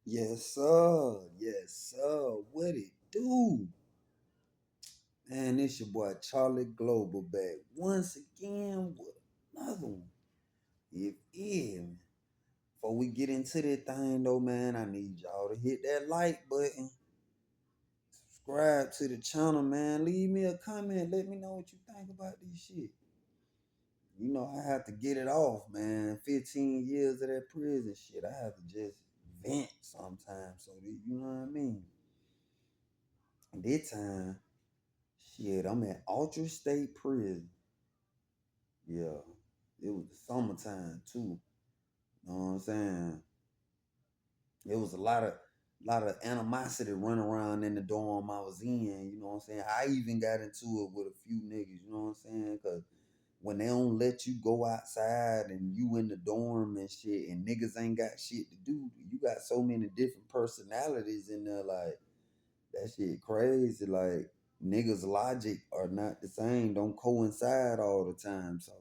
Yes, sir. Yes, sir. What it do? Man, it's your boy Charlie Global back once again with another one. If in. Before we get into that thing though, man, I need y'all to hit that like button. Subscribe to the channel, man. Leave me a comment. Let me know what you think about this shit. You know, I have to get it off, man. 15 years of that prison shit. I have to just vent sometimes. So, you know what I mean? This time, shit, I'm at Ultra State Prison. Yeah, it was the summertime too. You know what I'm saying? It was a lot of animosity running around in the dorm I was in. You know what I'm saying? I even got into it with a few niggas. You know what I'm saying? Cause when they don't let you go outside and you in the dorm and shit, and niggas ain't got shit to do, you got so many different personalities in there. Like that shit crazy. Like niggas' logic are not the same. Don't coincide all the time. So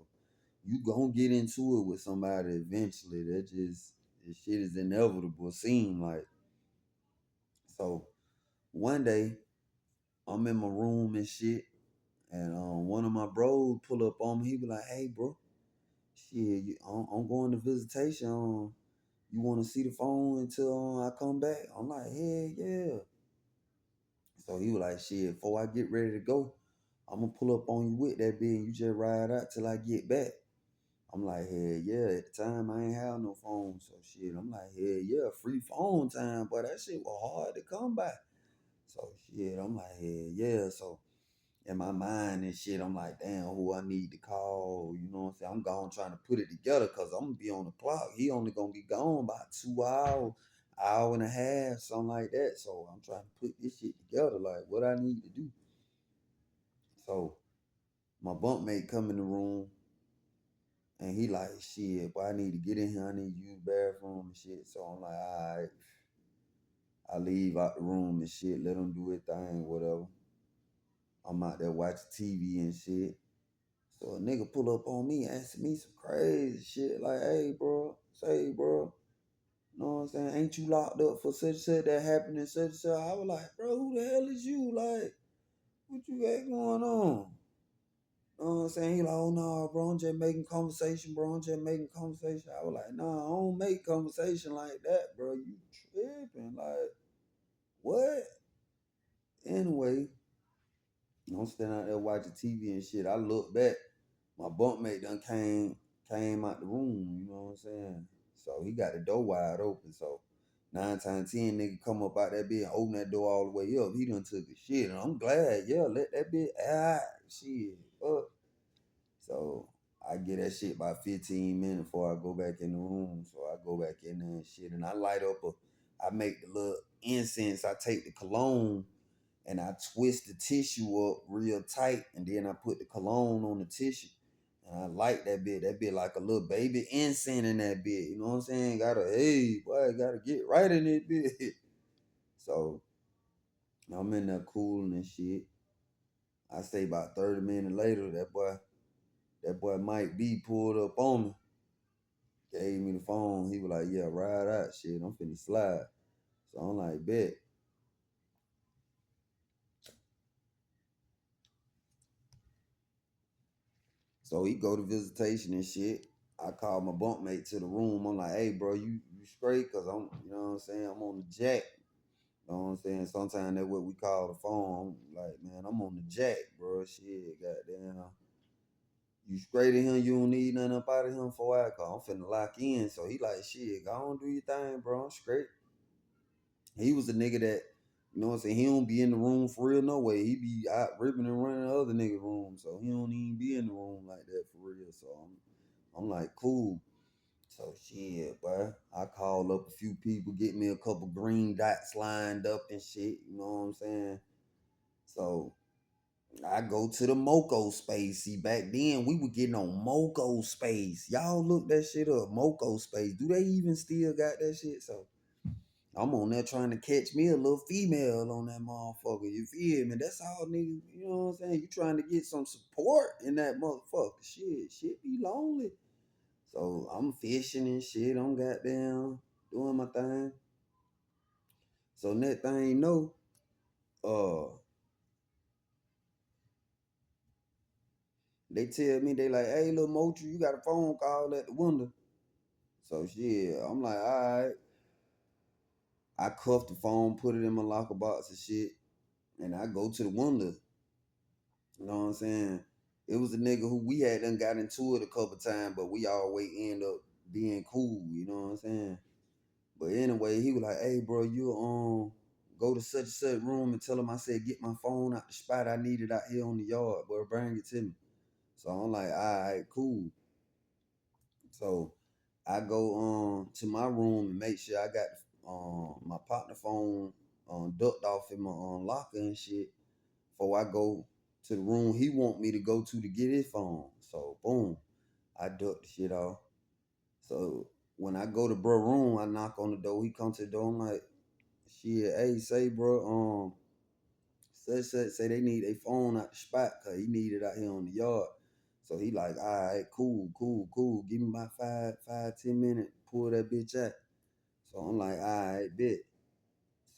you gonna get into it with somebody eventually. That just this shit is inevitable. Seem like so. One day I'm in my room and shit, and one of my bros pull up on me. He be like, "Hey, bro, shit, I'm going to visitation. You want to see the phone until I come back?" I'm like, "Hell yeah." So he was like, "Shit, before I get ready to go, I'm gonna pull up on you with that bit, and you just ride out till I get back." I'm like, "Hell yeah." At the time, I ain't have no phone, so shit. I'm like, "Hell yeah, free phone time," but that shit was hard to come by. So shit, I'm like, "Hell yeah." So in my mind and shit, I'm like, damn, who I need to call, you know what I'm saying? I'm going trying to put it together because I'm gonna be on the clock. He only gonna be gone by 2 hours, hour and a half, something like that. So I'm trying to put this shit together, like what I need to do. So my bunkmate come in the room and he like, shit, but I need to get in here, I need to use the bathroom and shit. So I'm like, all right, I leave out the room and shit, let him do his thing, whatever. I'm out there watching TV and shit. So a nigga pull up on me asking me some crazy shit like, hey, bro, say, bro, you know what I'm saying? Ain't you locked up for such and such that happened and such and such? I was like, bro, who the hell is you? Like, what you got going on? You know what I'm saying? He like, oh no, bro, I'm just making conversation, bro. I'm just making conversation. I was like, nah, I don't make conversation like that, bro. You tripping. Like, what? Anyway, I'm standing out there watching TV and shit. I look back, my bunkmate done came out the room, you know what I'm saying? So he got the door wide open. So 9 times 10 nigga come up out that bed and open that door all the way up. He done took a shit. And I'm glad, yeah, let that bit out. Shit. Fuck. So I get that shit by 15 minutes before I go back in the room. So I go back in there and shit. And I light up I make the little incense. I take the cologne and I twist the tissue up real tight, and then I put the cologne on the tissue, and I light that bit. That bit like a little baby incense in that bit. You know what I'm saying? Hey, boy, gotta get right in that bit. So I'm in there cooling and shit. I say about 30 minutes later, that boy Mike B pulled up on me, gave me the phone. He was like, "Yeah, ride out, shit. I'm finna slide." So I'm like, "Bet." So he go to visitation and shit. I call my bunkmate to the room. I'm like, hey, bro, you straight? Cause I'm, you know what I'm saying? I'm on the jack. You know what I'm saying? Sometimes that's what we call the phone. I'm like, man, I'm on the jack, bro. Shit, goddamn. You straight in here, you don't need nothing up out of him for I call. I'm finna lock in. So he like, shit, go on do your thing, bro. I'm straight. He was a nigga that, you know what I'm saying? He don't be in the room for real no way. He be out ripping and running the other nigga room. So he don't even be in the room like that for real. So I'm like, cool. So shit, boy. I call up a few people, get me a couple green dots lined up and shit. You know what I'm saying? So I go to the Moco space. See, back then we were getting on Moco space. Y'all look that shit up. Moco space. Do they even still got that shit? So I'm on there trying to catch me a little female on that motherfucker. You feel me? That's all niggas, you know what I'm saying? You trying to get some support in that motherfucker. Shit be lonely. So I'm fishing and shit. I'm goddamn doing my thing. So next thing you know, they tell me, they like, hey, little Mochi, you got a phone call at the window. So shit, I'm like, all right. I cuff the phone, put it in my locker box and shit, and I go to the window. You know what I'm saying? It was a nigga who we had done got into it a couple times, but we always end up being cool. You know what I'm saying? But anyway, he was like, "Hey, bro, you go to such and such room and tell him I said get my phone out the spot I need it out here on the yard, bro. Bring it to me." So I'm like, "All right, cool." So I go to my room and make sure I got my partner phone ducked off in my locker and shit before I go to the room he want me to go to get his phone. So boom, I duck the shit off. So when I go to bro room, I knock on the door. He come to the door. I'm like, shit, hey, say bro, say they need a phone out the spot cause he need it out here on the yard. So he like, all right, cool. Give me about 10 minutes, pull that bitch out. So I'm like, all right, bet.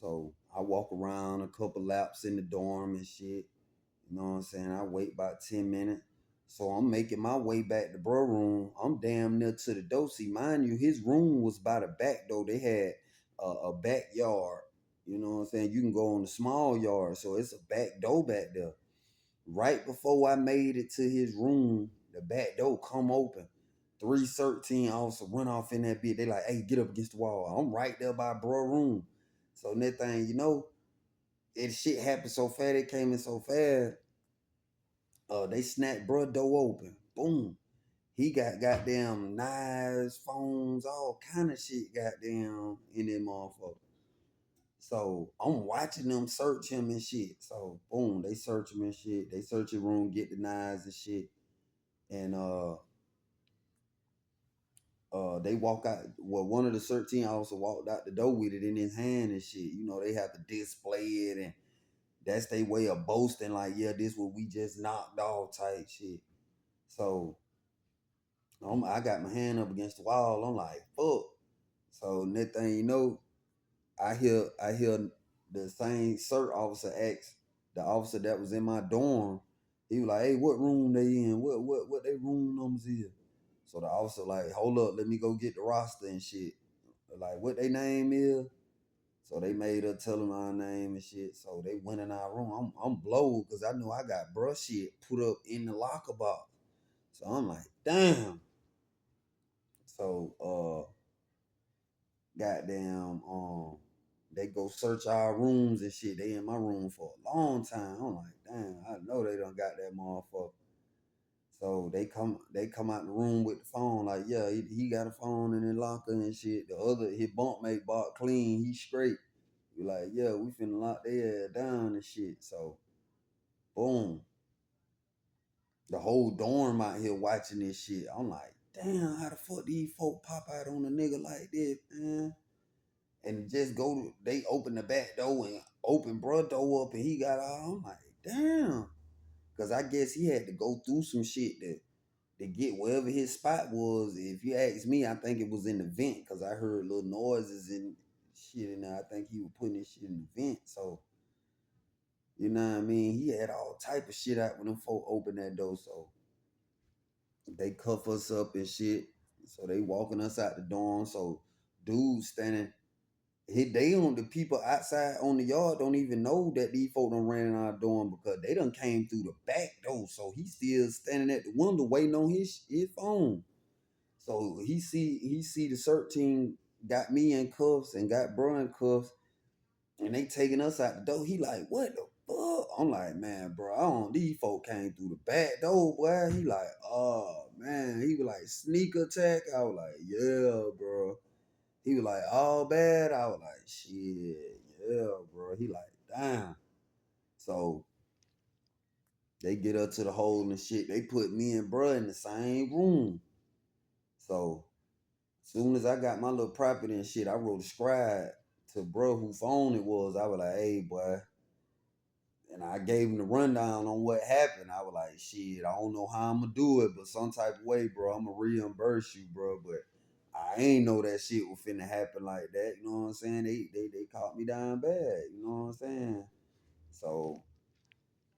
So I walk around a couple laps in the dorm and shit. You know what I'm saying? I wait about 10 minutes. So I'm making my way back to bro room. I'm damn near to the door. See, mind you, his room was by the back door. They had a backyard. You know what I'm saying? You can go on the small yard. So it's a back door back there. Right before I made it to his room, the back door come open. 313 also run off in that bit. They like, hey, get up against the wall. I'm right there by bro room. So next thing you know, it shit happened so fast. It came in so fast. They snapped bro door open. Boom. He got goddamn knives, phones, all kind of shit goddamn in that motherfucker. So I'm watching them search him and shit. So boom, they search him and shit. They search your room, get the knives and shit. And they walk out. Well, one of the 13 also walked out the door with it in his hand and shit. You know, they have to display it, and that's their way of boasting, like, yeah, this what we just knocked off type shit. So I got my hand up against the wall. I'm like, fuck. So next thing you know, I hear the same cert officer ask the officer that was in my dorm. He was like, hey, what room they in? What they room numbers is? So the officer like, hold up, let me go get the roster and shit. Like, what they name is? So they made her tell them our name and shit. So they went in our room. I'm blowed because I know I got brush shit put up in the locker box. So I'm like, damn. So goddamn, they go search our rooms and shit. They in my room for a long time. I'm like, damn, I know they done got that motherfucker. So they come out the room with the phone, like, yeah, he got a phone in his locker and shit. The other his bunkmate bought clean, he straight. We like, yeah, we finna lock their ass down and shit. So boom. The whole dorm out here watching this shit. I'm like, damn, how the fuck these folk pop out on a nigga like this, man? And just they open the back door and open bro door up and he got all, I'm like, damn. Cause I guess he had to go through some shit to get wherever his spot was. If you ask me, I think it was in the vent because I heard little noises and shit in there. I think he was putting this shit in the vent. So, you know what I mean? He had all type of shit out when them folk opened that door. So they cuff us up and shit. So they walking us out the dorm. So dude standing they on the people outside on the yard don't even know that these folk done ran in our dorm because they done came through the back door. So he still standing at the window waiting on his phone. So he see the search team got me in cuffs and got bro in cuffs, and they taking us out the door. He like, what the fuck? I'm like, man, bro, I don't. These folk came through the back door, boy. He like, oh man. He was like, sneak attack. I was like, yeah, bro. He was like, all bad. I was like, shit, yeah, bro. He like, damn. So they get up to the hole and shit. They put me and bro in the same room. So soon as I got my little property and shit, I wrote a scribe to bro who phone it was. I was like, hey, boy. And I gave him the rundown on what happened. I was like, shit, I don't know how I'm gonna do it, but some type of way, bro, I'm gonna reimburse you, bro. But I ain't know that shit was finna happen like that. You know what I'm saying? They caught me down bad. You know what I'm saying? So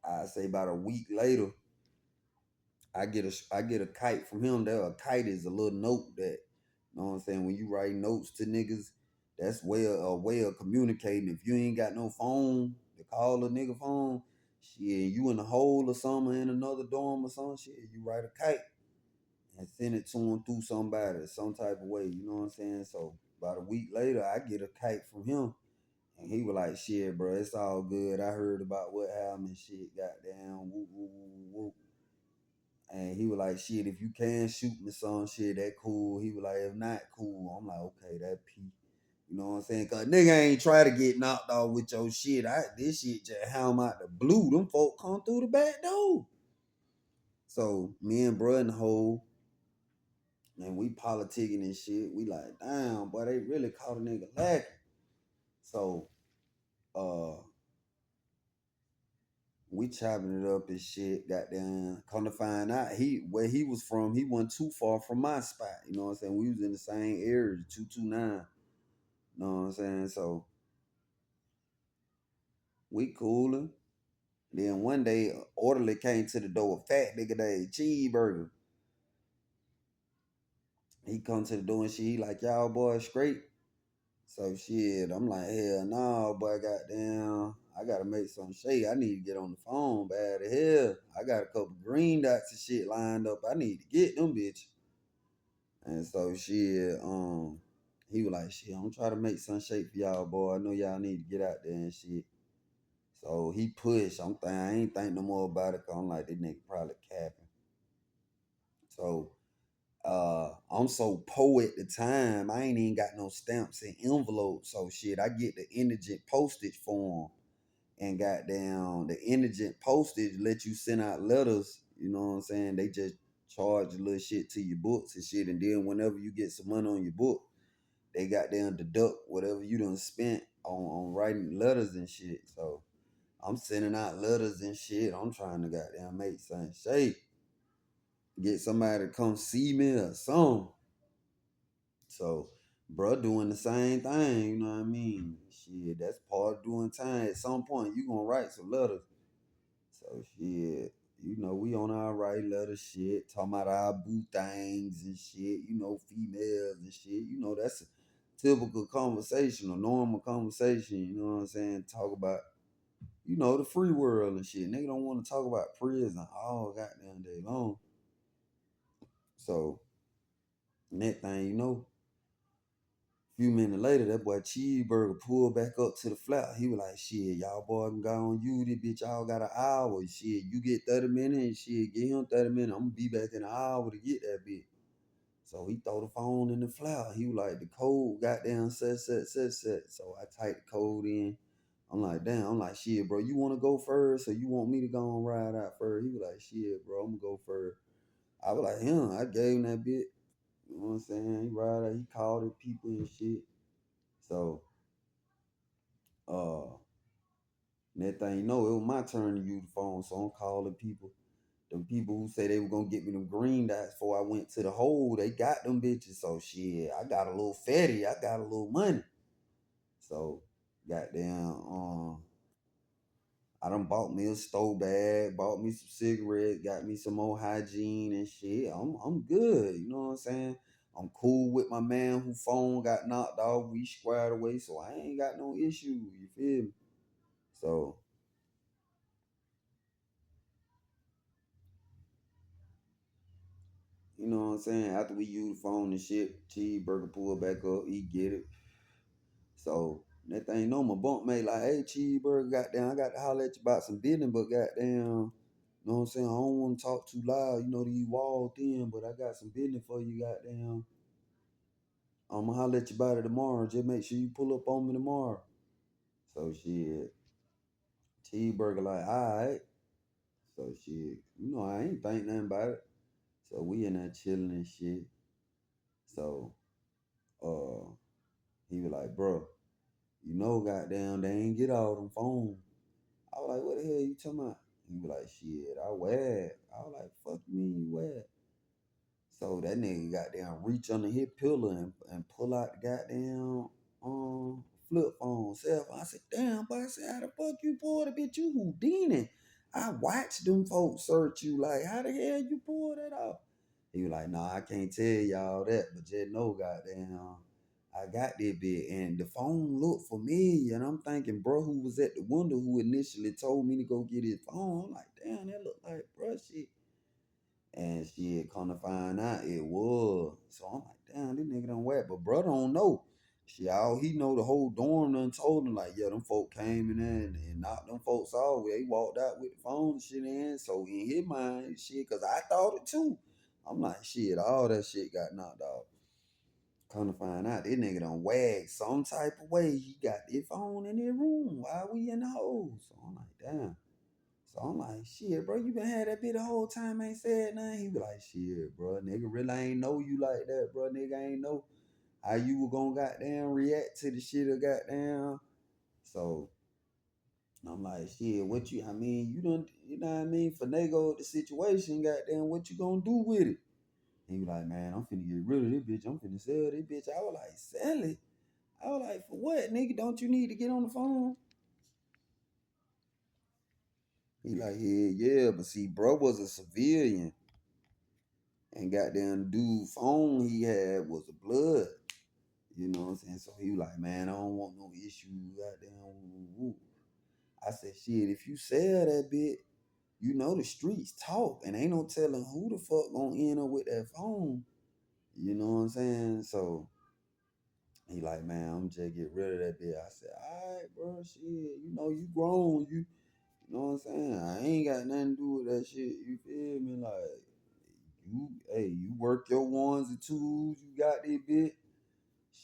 I say about a week later, I get a kite from him. There, a kite is a little note that, you know what I'm saying, when you write notes to niggas, that's a way of communicating. If you ain't got no phone to call a nigga phone, shit, you in a hole or something in another dorm or some shit, you write a kite and send it to him through somebody, some type of way. You know what I'm saying? So about a week later, I get a kite from him. And he was like, shit, bro, it's all good. I heard about what happened and shit, goddamn, whoop, whoop, whoop, whoop. And he was like, shit, if you can shoot me some shit, that cool. He was like, if not, cool. I'm like, okay, that P. You know what I'm saying? Cause nigga ain't try to get knocked off with your shit. This shit just helm out the blue. Them folk come through the back door. So me and bro in the hole, and we politicking and shit. We like, damn, boy, they really caught a nigga lacking. So we chopping it up and shit. Goddamn, come to find out, where he was from, he wasn't too far from my spot. You know what I'm saying? We was in the same area, 229. You know what I'm saying? So we cooling. Then one day, orderly came to the door, a fat nigga named Cheeseburger. He come to the door and shit. He like, y'all boys straight? So shit, I'm like, hell no, boy, goddamn, I gotta make some shake. I need to get on the phone bad as hell. I got a couple green dots and shit lined up. I need to get them bitch. And so shit, he was like, shit, I'm trying to make some shake for y'all, boy. I know y'all need to get out there and shit. So he pushed. I ain't think no more about it, cause I'm like, this nigga probably capping. So I'm so poor at the time, I ain't even got no stamps and envelopes. So shit, I get the indigent postage form, and goddamn, the indigent postage let you send out letters. You know what I'm saying? They just charge a little shit to your books and shit, and then whenever you get some money on your book, they goddamn deduct whatever you done spent on writing letters and shit. So I'm sending out letters and shit. I'm trying to goddamn make some shape, get somebody to come see me or something. So, bro, doing the same thing, you know what I mean? Shit, that's part of doing time. At some point, you gonna write some letters. So, shit, we on our right letter shit, talking about our boo things and shit, females and shit. That's a typical conversation, a normal conversation, you know what I'm saying? Talk about, the free world and shit. Nigga don't want to talk about prison all goddamn day long. So, next thing you know, few minutes later, that boy Cheeseburger pulled back up to the flat. He was like, shit, y'all boy can go on you, this bitch, y'all got an hour. Shit, you get 30 minutes, and shit, get him 30 minutes. I'm gonna be back in an hour to get that bitch. So he throw the phone in the flat. He was like, the code goddamn set. So I typed the code in. I'm like, damn, I'm like, shit, bro, you wanna go first or you want me to go and ride out first? He was like, shit, bro, I'm gonna go first. I was like, I gave him that bitch. You know what I'm saying? He ride out, he called the people and shit. So Uh, next thing you know, it was my turn to use the phone. So I'm calling people. The people who say they were gonna get me them green dots before I went to the hole, they got them bitches. So shit, I got a little fatty. I got a little money. So goddamn, I done bought me a stove bag, bought me some cigarettes, got me some more hygiene and shit. I'm good. You know what I'm saying? I'm cool with my man who phone got knocked off. We squared away, so I ain't got no issue. You feel me? So you know what I'm saying? After we use the phone and shit, Cheeseburger pull back up, he get it. So that thing know my bunk mate like, hey Cheeseburger, goddamn, I got to holler at you about some business, but goddamn, you know what I'm saying? I don't want to talk too loud, these walls thin, but I got some business for you, goddamn. I'm gonna holler at you about it tomorrow. Just make sure you pull up on me tomorrow. So shit, Cheeseburger like, alright. So shit, I ain't think nothing about it. So we in there chilling and shit. So uh he was like, bro, goddamn, they ain't get all them phones. I was like, what the hell you talking about? He was like, shit, I wad. I was like, fuck you mean you wad? So that nigga goddamn reach under his pillow and pull out the goddamn flip phone, cell phone. I said, damn, boy, I said, how the fuck you pulled it, bitch? You Houdini. I watched them folks search you. Like, how the hell you pulled that off? He was like, nah, I can't tell y'all that, but just know, goddamn, I got that bit. And the phone looked familiar. And I'm thinking, bro, who was at the window who initially told me to go get his phone. I'm like, damn, that look like bro shit. And shit, come to find out it was. So I'm like, damn, this nigga done whack. But bro don't know. Shit, all he know the whole dorm done told him, like, yeah, them folk came in there and knocked them folks off. They walked out with the phone and shit in. So in his mind, shit, cause I thought it too. I'm like, shit, all that shit got knocked off. Come to find out, this nigga done wag some type of way. He got his phone in his room while we in the hole. So I'm like, damn. So I'm like, shit, bro, you been had that bit the whole time, ain't said nothing. He be like, shit, bro, nigga really ain't know you like that, bro. Nigga ain't know how you were gonna goddamn react to the shit or goddamn. So I'm like, shit, what you, I mean, you don't, you know what I mean, finagle the situation, goddamn, what you gonna do with it? He was like, man, I'm finna get rid of this bitch. I'm finna sell this bitch. I was like, sell it? I was like, for what, nigga? Don't you need to get on the phone? He like, yeah, but see, bro was a civilian. And goddamn dude phone he had was a blood. You know what I'm saying? So he was like, man, I don't want no issue. Goddamn. Woo, woo. I said, shit, if you sell that bit, you know the streets talk. And ain't no telling who the fuck gonna end up with that phone. You know what I'm saying? So he like, man, I'm just get rid of that bit. I said, all right, bro, shit, you know, you grown. You know what I'm saying? I ain't got nothing to do with that shit. You feel me? Like, you work your ones and twos, you got that bit.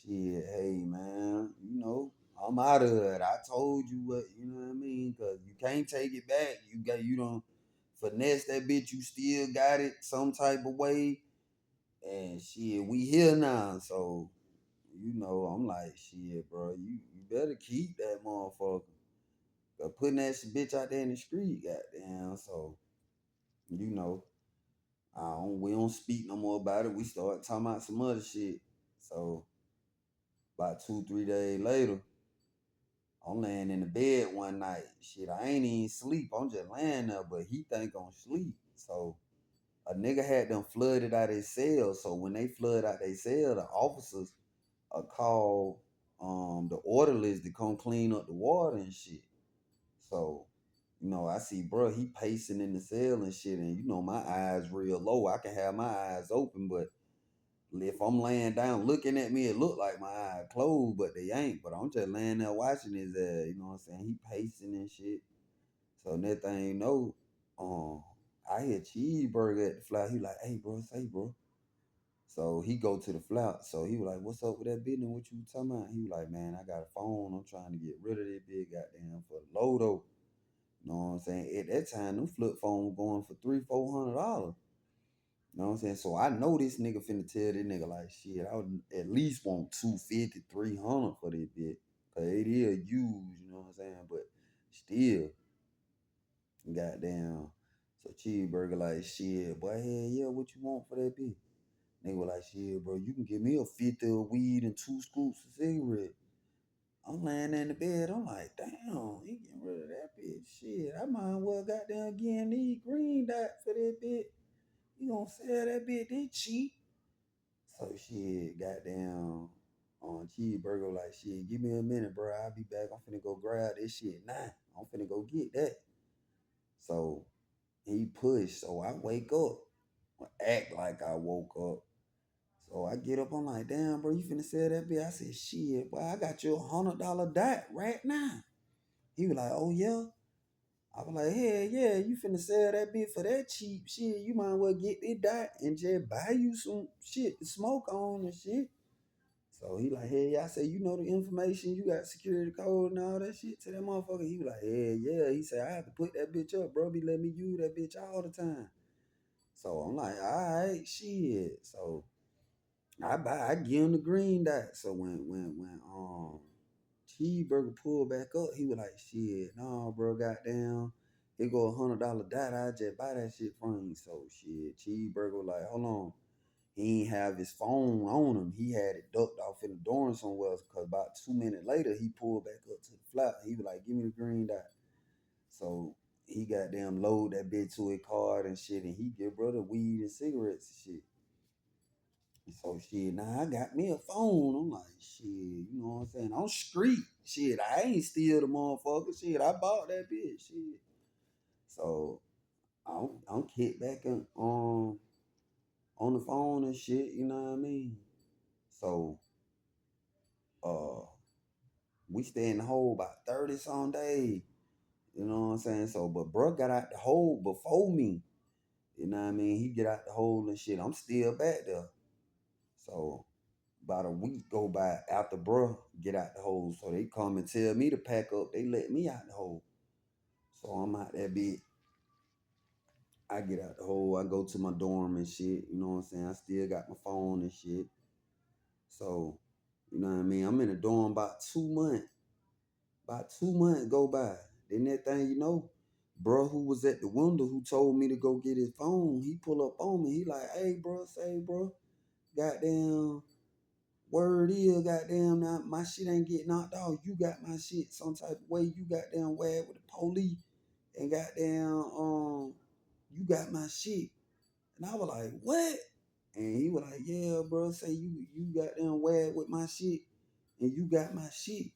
Shit, hey man, you know, I'm out of it. I told you what, you know what I mean? Cause you can't take it back. You don't finesse that bitch, you still got it some type of way. And shit, we here now. So, you know, I'm like, shit, bro, you better keep that motherfucker. Cause putting that bitch out there in the street, goddamn. So, you know. We don't speak no more about it. We start talking about some other shit. So about 2, 3 days later, I'm laying in the bed one night. Shit, I ain't even sleep. I'm just laying there, but he think I'm sleep. So a nigga had them flooded out his cell. So when they flood out their cell, the officers call the orderlies to come clean up the water and shit. So, you know, I see bro, he pacing in the cell and shit, and you know my eyes real low. I can have my eyes open, but if I'm laying down looking at me, it look like my eyes closed, but they ain't. But I'm just laying there watching his ass. You know what I'm saying? He pacing and shit. So that thing, you know, I hear Cheeseburger at the flat. He like, hey bro, say bro. So he go to the flat. So he was like, what's up with that business? What you talking about? He was like, man, I got a phone. I'm trying to get rid of that big goddamn for the Lodo. You know what I'm saying? At that time, them flip phones going for $300-400. You know what I'm saying? So I know this nigga finna tell this nigga like shit. I would at least want 250, 300 for this bit. Cause it is used, you know what I'm saying? But still, goddamn. So Cheeseburger like shit, boy, hell yeah, what you want for that bit? Nigga was like, shit, bro, you can give me a 50 of weed and 2 scoops of cigarette. I'm laying in the bed, I'm like, damn, he getting rid of that bitch. Shit, I might as well goddamn give these green dot for that bit. You gonna sell that bit, they cheap. So shit, goddamn on Cheeseburger, like shit, give me a minute, bro. I'll be back. I'm finna go grab this shit now. I'm finna go get that. So he pushed. So I wake up. Act like I woke up. So I get up, I'm like, damn, bro, you finna sell that bit? I said, shit, boy, I got you $100 dot right now. He was like, oh yeah? I was like, hell yeah, you finna sell that bit for that cheap shit. You might as well get this dot and just buy you some shit to smoke on and shit. So he like, hey, I say, you know the information, you got security code and all that shit to that motherfucker. He was like, hey, yeah. He said, I have to put that bitch up, bro. Be letting me use that bitch all the time. So I'm like, all right, shit. So I give him the green dot. So when Cheeseburger pulled back up, he was like, shit, no, bro, goddamn. It go $100 dot. I just buy that shit from you. So shit, Cheeseburger was like, hold on. he ain't have his phone on him. He had it ducked off in the dorm somewhere. Cause about 2 minutes later, he pulled back up to the flat. He was like, "Give me the green dot." So he goddamn load that bitch to his card and shit, and he give brother weed and cigarettes and shit. And so shit, now I got me a phone. I'm like, shit, you know what I'm saying? I'm street. Shit, I ain't steal the motherfucker. Shit, I bought that bitch. Shit. So I'm kicked back on the phone and shit, you know what I mean? So uh we stay in the hole about 30 some days. You know what I'm saying? So but bro got out the hole before me. You know what I mean? He get out the hole and shit. I'm still back there. So about a week go by after bro get out the hole. So they come and tell me to pack up. They let me out the hole. So I'm out that bit. I get out the hole. I go to my dorm and shit. You know what I'm saying? I still got my phone and shit. So, you know what I mean? I'm in the dorm about 2 months. About 2 months go by. Then that thing, you know, bro who was at the window who told me to go get his phone, he pull up on me. He like, hey, bro, say, bro, goddamn, word is, goddamn, now my shit ain't get knocked off. You got my shit some type of way. You goddamn wag with the police and goddamn, you got my shit. And I was like, what? And he was like, yeah, bro, say you goddamn wag with my shit and you got my shit.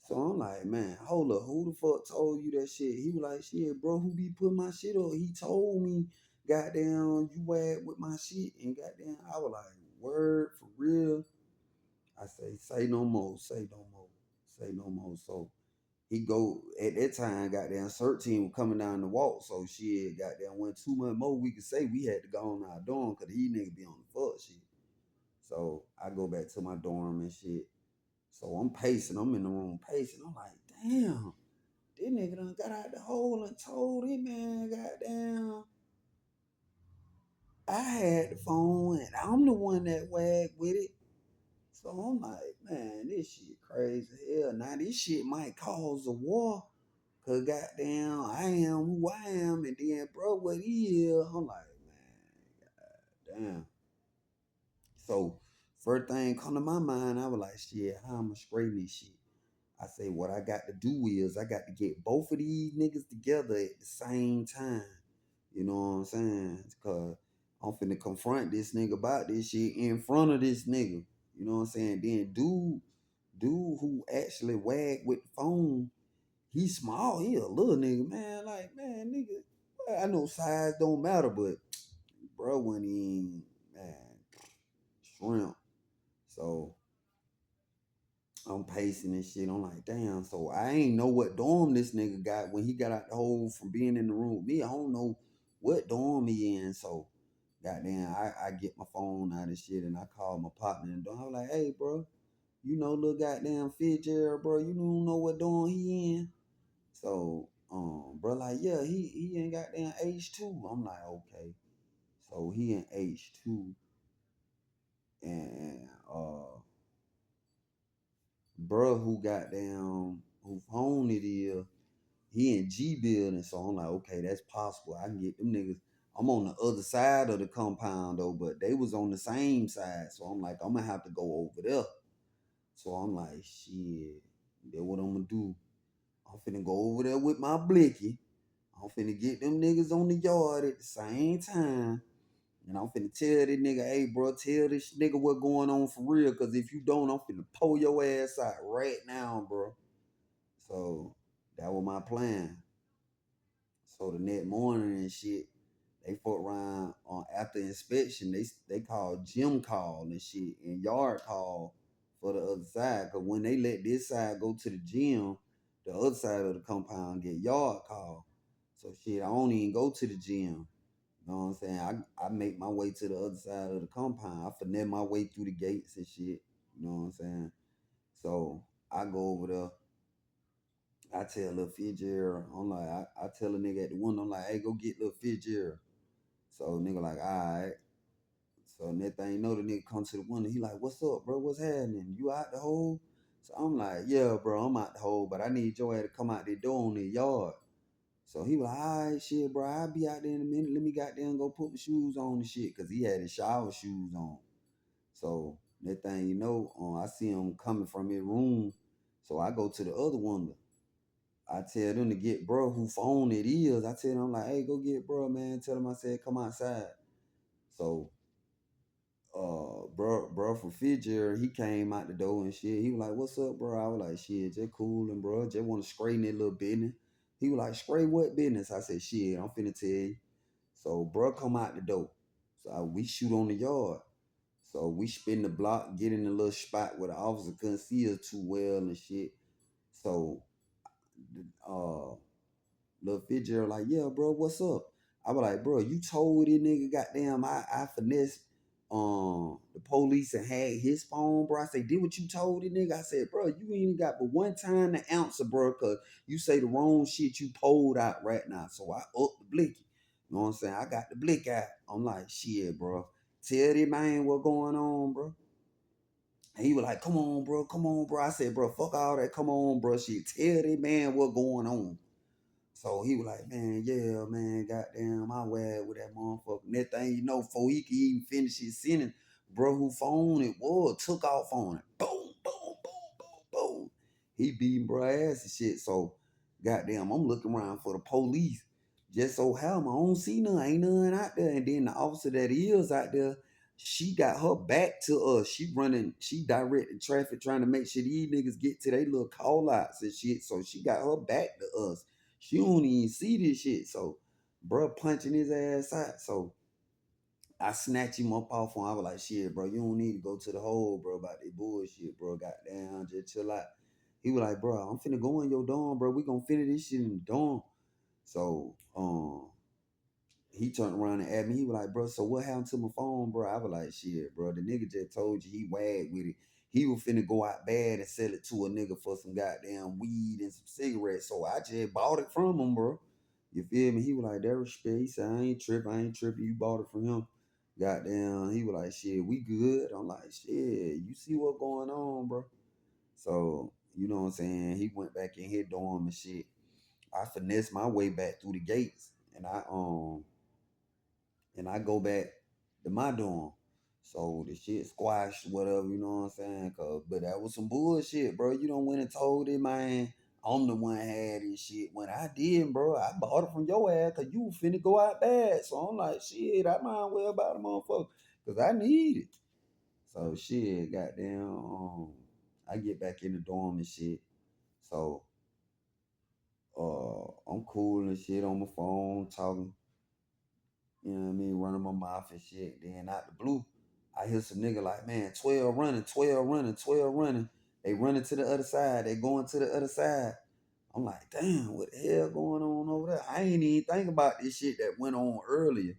So I'm like, man, hold up, who the fuck told you that shit? He was like, shit, bro, who be putting my shit up? He told me, goddamn, you wag with my shit. And goddamn, I was like, word, for real? I say no more, say no more, say no more. So he go, at that time, goddamn, 13 was coming down the walk. So shit, goddamn, went 2 months more, we could say we had to go on our dorm because he nigga be on the fuck shit. So I go back to my dorm and shit. So I'm pacing. I'm in the room pacing. I'm like, damn, this nigga done got out the hole and told him, man, goddamn, I had the phone and I'm the one that wagged with it. So I'm like, man, this shit crazy as hell. Now this shit might cause a war. Cause goddamn, I am who I am. And then, bro, what he is. I'm like, man, goddamn. So first thing come to my mind, I was like, shit, how I'ma straighten this shit? I say, what I got to do is I got to get both of these niggas together at the same time. You know what I'm saying? Because I'm finna confront this nigga about this shit in front of this nigga. You know what I'm saying? Then dude who actually wag with the phone, he small, he a little nigga, man. Like, man, nigga, well, I know size don't matter, but bro, when he, man, shrimp. So I'm pacing and shit. I'm like, damn. So I ain't know what dorm this nigga got when he got out the hole from being in the room with me. I don't know what dorm he in. So goddamn, I get my phone out and shit and I call my partner in the dorm. I was like, hey, bro, you know little goddamn Fitzgerald, bro. You don't know what dorm he in. So bro, like, yeah, he in goddamn H2. I'm like, okay. So he in H2 and bro who goddamn who phone it is, he in G building. So I'm like, okay, that's possible. I can get them niggas. I'm on the other side of the compound though, but they was on the same side. So I'm like, I'm gonna have to go over there. So I'm like, shit, that's what I'm gonna do. I'm finna go over there with my blicky. I'm finna get them niggas on the yard at the same time. And I'm finna tell this nigga, hey, bro, tell this nigga what going on for real. Cause if you don't, I'm finna pull your ass out right now, bro. So that was my plan. So the next morning and shit, they fuck around on after inspection. They call gym call and shit and yard call for the other side. Cause when they let this side go to the gym, the other side of the compound get yard call. So shit, I don't even go to the gym. You know what I'm saying? I make my way to the other side of the compound. I finesse my way through the gates and shit. You know what I'm saying? So I go over there. I tell little Fitzgerald, I'm like, I tell a nigga at the window, I'm like, hey, go get little Fitzgerald. So nigga like, all right. So next thing you know, the nigga come to the window. He like, what's up, bro? What's happening? You out the hole? So I'm like, yeah, bro, I'm out the hole, but I need your ass to come out the door on the yard. So he was like, all right, shit, bro, I'll be out there in a minute. Let me goddamn go put my shoes on and shit, cause he had his shower shoes on. So that thing, I see him coming from his room. So I go to the other one. I tell them to get bro who phone it is. I tell them, I'm like, hey, go get bro, man. Tell him I said come outside. So bro from Fitzgerald, he came out the door and shit. He was like, what's up, bro? I was like, shit, just cool and bro. Just want to spray that little business. He was like, spray what business? I said, shit, I'm finna tell you. So bro come out the door. So we shoot on the yard. So we spin the block, get in the little spot where the officer couldn't see us too well and shit. So uh Lil Fitzgerald like, yeah, bro, what's up? I was like, bro, you told this nigga goddamn I finessed the police and had his phone, bro. I say, did what you told this nigga? I said, bro, you ain't got but one time to answer, bro, cause you say the wrong shit you pulled out right now. So I up the blicky. You know what I'm saying? I got the blick out. I'm like, shit, bro. Tell this man what going on, bro. And he was like, come on, bro, come on, bro. I said, bro, fuck all that. Come on, bro. Shit, tell this man what going on. So he was like, man, yeah, man, goddamn, I wag with that motherfucker. And that thing, before he could even finish his sentence, bro, who phone it was, took off on it. Boom, boom, boom, boom, boom. He beating bro ass and shit. So, goddamn, I'm looking around for the police. Just so how I don't see none, ain't none out there. And then the officer that is out there, she got her back to us. She directed traffic trying to make sure these niggas get to their little call outs and shit. So she got her back to us. She don't even see this shit. So, bro punching his ass out. So, I snatch him up off him. I was like, shit, bro, you don't need to go to the hole, bro, about that bullshit, bro. Goddamn, just chill out. He was like, bro, I'm finna go in your dorm, bro. We gonna finish this shit in the dorm. So, he turned around and asked me, he was like, bro, so what happened to my phone, bro? I was like, shit, bro, the nigga just told you he wagged with it. He was finna go out bad and sell it to a nigga for some goddamn weed and some cigarettes. So I just bought it from him, bro. You feel me? He was like, that respect. He said, I ain't tripping. You bought it from him. Goddamn. He was like, shit, we good. I'm like, shit, you see what going on, bro? So, you know what I'm saying? He went back in his dorm and shit. I finessed my way back through the gates. And I go back to my dorm. So the shit squashed, whatever, you know what I'm saying? But that was some bullshit, bro. You done went and told him, man, I'm the one had this shit. When I did, bro, I bought it from your ass because you finna go out bad. So I'm like, shit, I might well buy the motherfucker because I need it. So shit, goddamn, I get back in the dorm and shit. So I'm cool and shit on my phone, talking. You know what I mean? Running my mouth and shit. Then out the blue, I hear some nigga like, man, 12 running, 12 running, 12 running. They running to the other side. They going to the other side. I'm like, damn, what the hell going on over there? I ain't even think about this shit that went on earlier.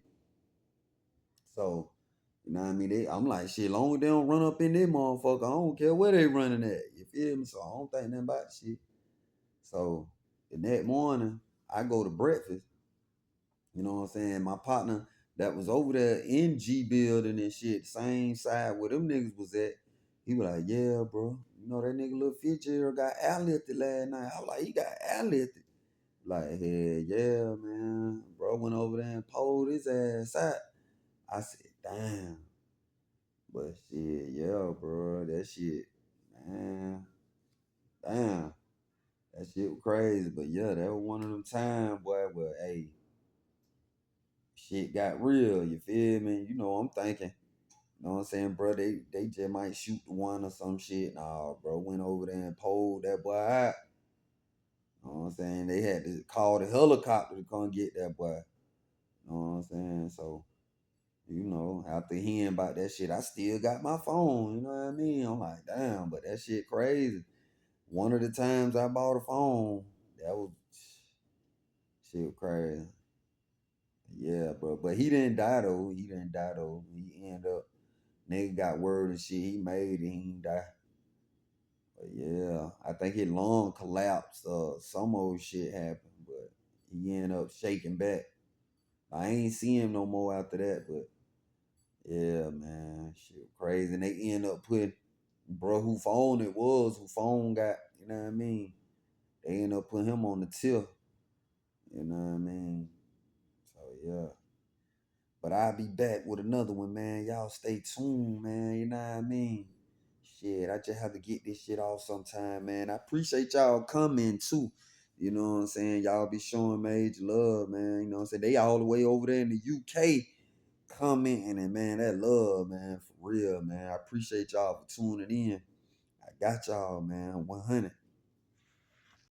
So, you know what I mean? I'm like, shit, long as they don't run up in this motherfucker, I don't care where they running at. You feel me? So I don't think nothing about the shit. So the next morning, I go to breakfast. You know what I'm saying? My partner that was over there in G building and shit, same side where them niggas was at. He was like, yeah, bro. You know that nigga Lil Fitzgerald got airlifted last night. I was like, he got airlifted. Like, hell yeah, man. Bro went over there and pulled his ass out. I said, damn. But shit, yeah, bro. That shit, man. Damn. That shit was crazy. But yeah, that was one of them times, boy, where, hey, shit got real. You feel me? I'm thinking, you know what I'm saying, bro? They just might shoot the one or some shit. Nah, bro, went over there and pulled that boy out. You know what I'm saying? They had to call the helicopter to come get that boy. You know what I'm saying? So, after hearing about that shit, I still got my phone. You know what I mean? I'm like, damn, but that shit crazy. One of the times I bought a phone, that was shit was crazy. Yeah, bro. But he didn't die though. He didn't die though. He ended up nigga got word and shit. He made it. He ain't die. But yeah, I think his lung collapsed. Some old shit happened, but he ended up shaking back. I ain't see him no more after that. But yeah, man, shit crazy. And they end up putting bro who phone it was, who phone got. You know what I mean? They end up putting him on the tip. You know what I mean? So yeah. But I'll be back with another one, man. Y'all stay tuned, man. You know what I mean? Shit, I just have to get this shit off sometime, man. I appreciate y'all coming too. You know what I'm saying? Y'all be showing major love, man. You know what I'm saying? They all the way over there in the UK commenting, and man, that love, man, for real, man. I appreciate y'all for tuning in. I got y'all, man. 100.